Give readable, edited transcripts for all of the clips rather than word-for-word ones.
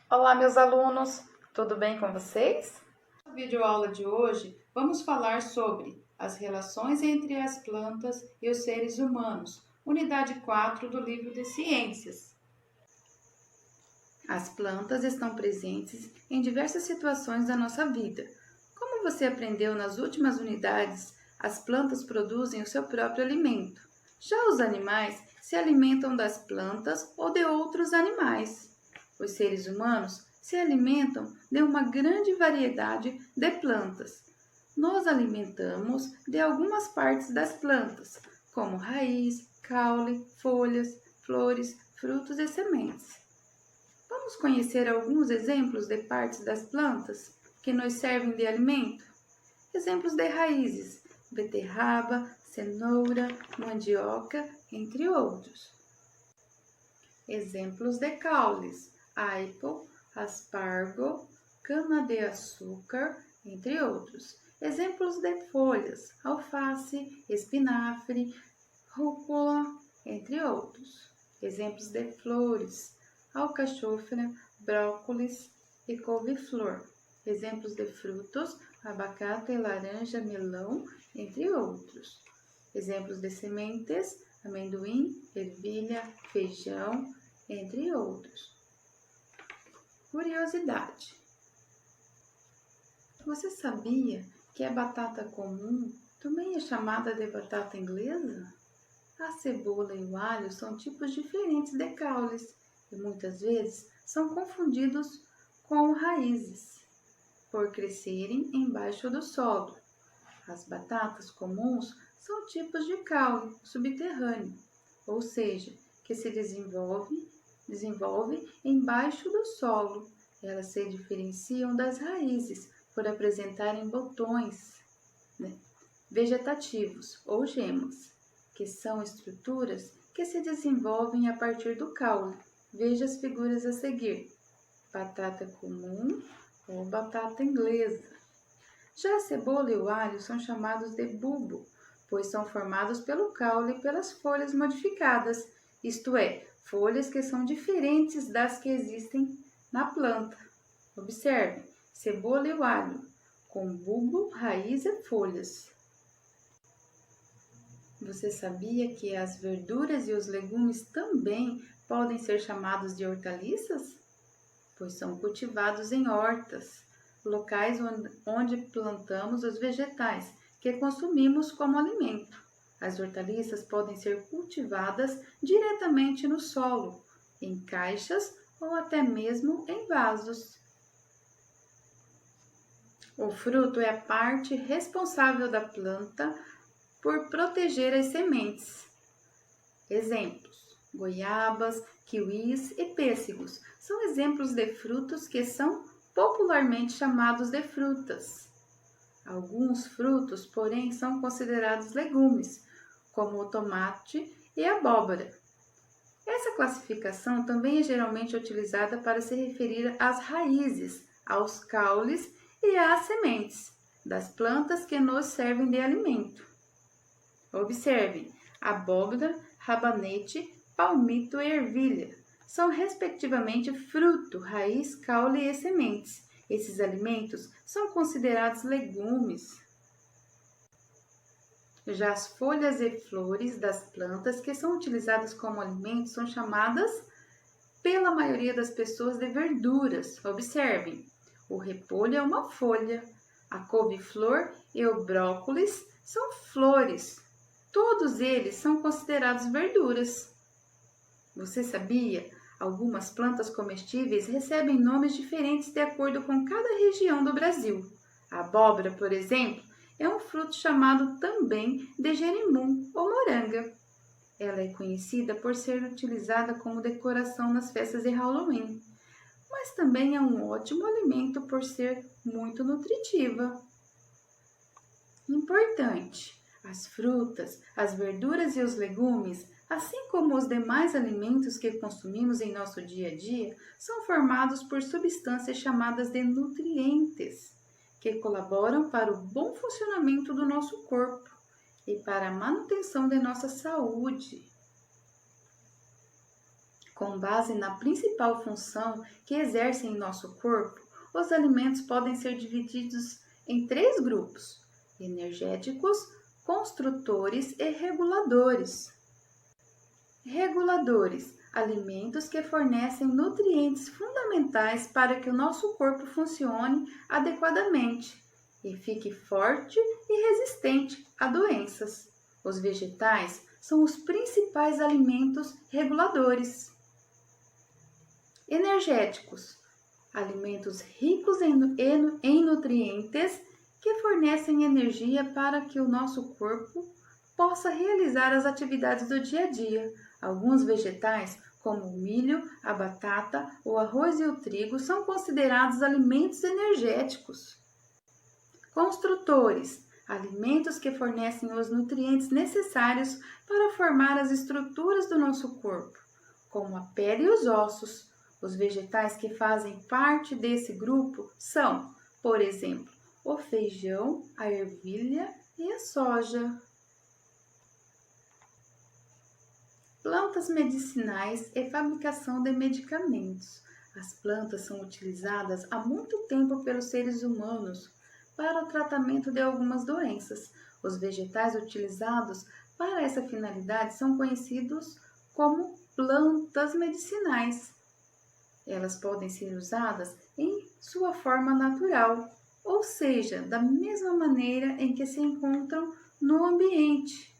Olá, meus alunos, tudo bem com vocês? Na videoaula de hoje, vamos falar sobre as relações entre as plantas e os seres humanos, unidade 4 do livro de Ciências. As plantas estão presentes em diversas situações da nossa vida. Como você aprendeu nas últimas unidades, as plantas produzem o seu próprio alimento. Já os animais se alimentam das plantas ou de outros animais. Os seres humanos se alimentam de uma grande variedade de plantas. Nos alimentamos de algumas partes das plantas, como raiz, caule, folhas, flores, frutos e sementes. Vamos conhecer alguns exemplos de partes das plantas que nos servem de alimento? Exemplos de raízes: beterraba, cenoura, mandioca, entre outros. Exemplos de caules: aipo, aspargo, cana-de-açúcar, entre outros. Exemplos de folhas: alface, espinafre, rúcula, entre outros. Exemplos de flores: alcachofra, brócolis e couve-flor. Exemplos de frutos: abacate, laranja, melão, entre outros. Exemplos de sementes: amendoim, ervilha, feijão, entre outros. Curiosidade: você sabia que a batata comum também é chamada de batata inglesa? A cebola e o alho são tipos diferentes de caules e muitas vezes são confundidos com raízes, por crescerem embaixo do solo. As batatas comuns são tipos de caule subterrâneo, ou seja, que se desenvolve embaixo do solo. Elas se diferenciam das raízes por apresentarem botões, vegetativos ou gemas, que são estruturas que se desenvolvem a partir do caule. Veja as figuras a seguir: batata comum ou batata inglesa. Já a cebola e o alho são chamados de bulbo, pois são formados pelo caule e pelas folhas modificadas, isto é, folhas que são diferentes das que existem na planta. Observe: cebola e o alho, com bulbo, raiz e folhas. Você sabia que as verduras e os legumes também podem ser chamados de hortaliças? Pois são cultivados em hortas, locais onde plantamos os vegetais que consumimos como alimento. As hortaliças podem ser cultivadas diretamente no solo, em caixas ou até mesmo em vasos. O fruto é a parte responsável da planta por proteger as sementes. Exemplos: goiabas, kiwis e pêssegos são exemplos de frutos que são popularmente chamados de frutas. Alguns frutos, porém, são considerados legumes, como o tomate e a abóbora. Essa classificação também é geralmente utilizada para se referir às raízes, aos caules e às sementes das plantas que nos servem de alimento. Observem: abóbora, rabanete, palmito e ervilha são respectivamente fruto, raiz, caule e sementes. Esses alimentos são considerados legumes. Já as folhas e flores das plantas que são utilizadas como alimento são chamadas, pela maioria das pessoas, de verduras. Observem: o repolho é uma folha, a couve-flor e o brócolis são flores. Todos eles são considerados verduras. Você sabia? Algumas plantas comestíveis recebem nomes diferentes de acordo com cada região do Brasil. A abóbora, por exemplo, é um fruto chamado também de jerimum ou moranga. Ela é conhecida por ser utilizada como decoração nas festas de Halloween, mas também é um ótimo alimento por ser muito nutritiva. Importante: as frutas, as verduras e os legumes, assim como os demais alimentos que consumimos em nosso dia a dia, são formados por substâncias chamadas de nutrientes, que colaboram para o bom funcionamento do nosso corpo e para a manutenção de nossa saúde. Com base na principal função que exercem em nosso corpo, os alimentos podem ser divididos em 3 grupos: energéticos, construtores e reguladores. Reguladores: alimentos que fornecem nutrientes fundamentais para que o nosso corpo funcione adequadamente e fique forte e resistente a doenças. Os vegetais são os principais alimentos reguladores. Energéticos: alimentos ricos em nutrientes que fornecem energia para que o nosso corpo possa realizar as atividades do dia a dia. Alguns vegetais, como o milho, a batata, o arroz e o trigo, são considerados alimentos energéticos. Construtores: alimentos que fornecem os nutrientes necessários para formar as estruturas do nosso corpo, como a pele e os ossos. Os vegetais que fazem parte desse grupo são, por exemplo, o feijão, a ervilha e a soja. Plantas medicinais e fabricação de medicamentos. As plantas são utilizadas há muito tempo pelos seres humanos para o tratamento de algumas doenças. Os vegetais utilizados para essa finalidade são conhecidos como plantas medicinais. Elas podem ser usadas em sua forma natural, ou seja, da mesma maneira em que se encontram no ambiente,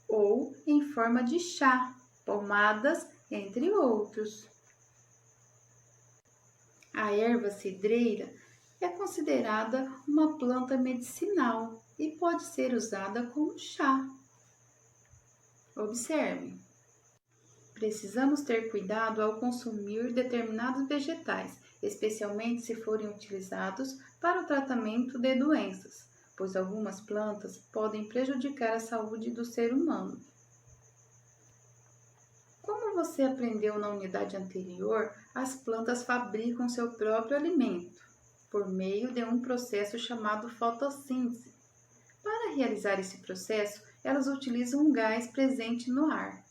ou em forma de chá, pomadas, entre outros. A erva cidreira é considerada uma planta medicinal e pode ser usada como chá. Observe. Precisamos ter cuidado ao consumir determinados vegetais, especialmente se forem utilizados para o tratamento de doenças, pois algumas plantas podem prejudicar a saúde do ser humano. Como você aprendeu na unidade anterior, as plantas fabricam seu próprio alimento por meio de um processo chamado fotossíntese. Para realizar esse processo, elas utilizam um gás presente no ar,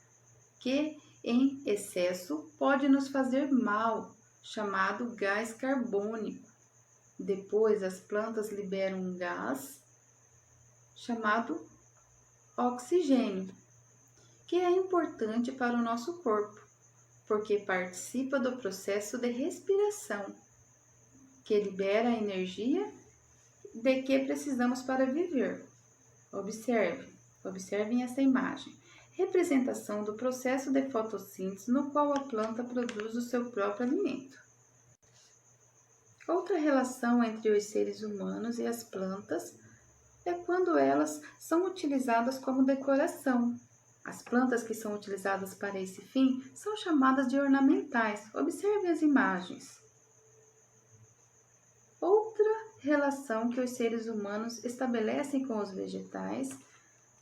que em excesso pode nos fazer mal, chamado gás carbônico. Depois, as plantas liberam um gás chamado oxigênio, que é importante para o nosso corpo, porque participa do processo de respiração, que libera a energia de que precisamos para viver. Observem essa imagem. Representação do processo de fotossíntese no qual a planta produz o seu próprio alimento. Outra relação entre os seres humanos e as plantas é quando elas são utilizadas como decoração. As plantas que são utilizadas para esse fim são chamadas de ornamentais. Observe as imagens. Outra relação que os seres humanos estabelecem com os vegetais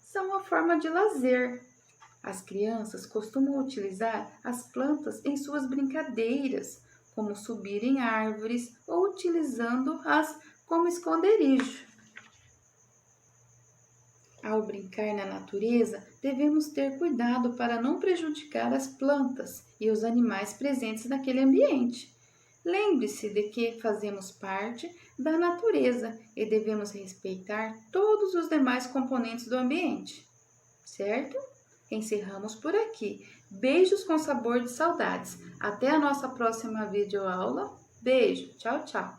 são a forma de lazer. As crianças costumam utilizar as plantas em suas brincadeiras, como subir em árvores ou utilizando-as como esconderijo. Ao brincar na natureza, devemos ter cuidado para não prejudicar as plantas e os animais presentes naquele ambiente. Lembre-se de que fazemos parte da natureza e devemos respeitar todos os demais componentes do ambiente, certo? Encerramos por aqui. Beijos com sabor de saudades. Até a nossa próxima videoaula. Beijo. Tchau, tchau.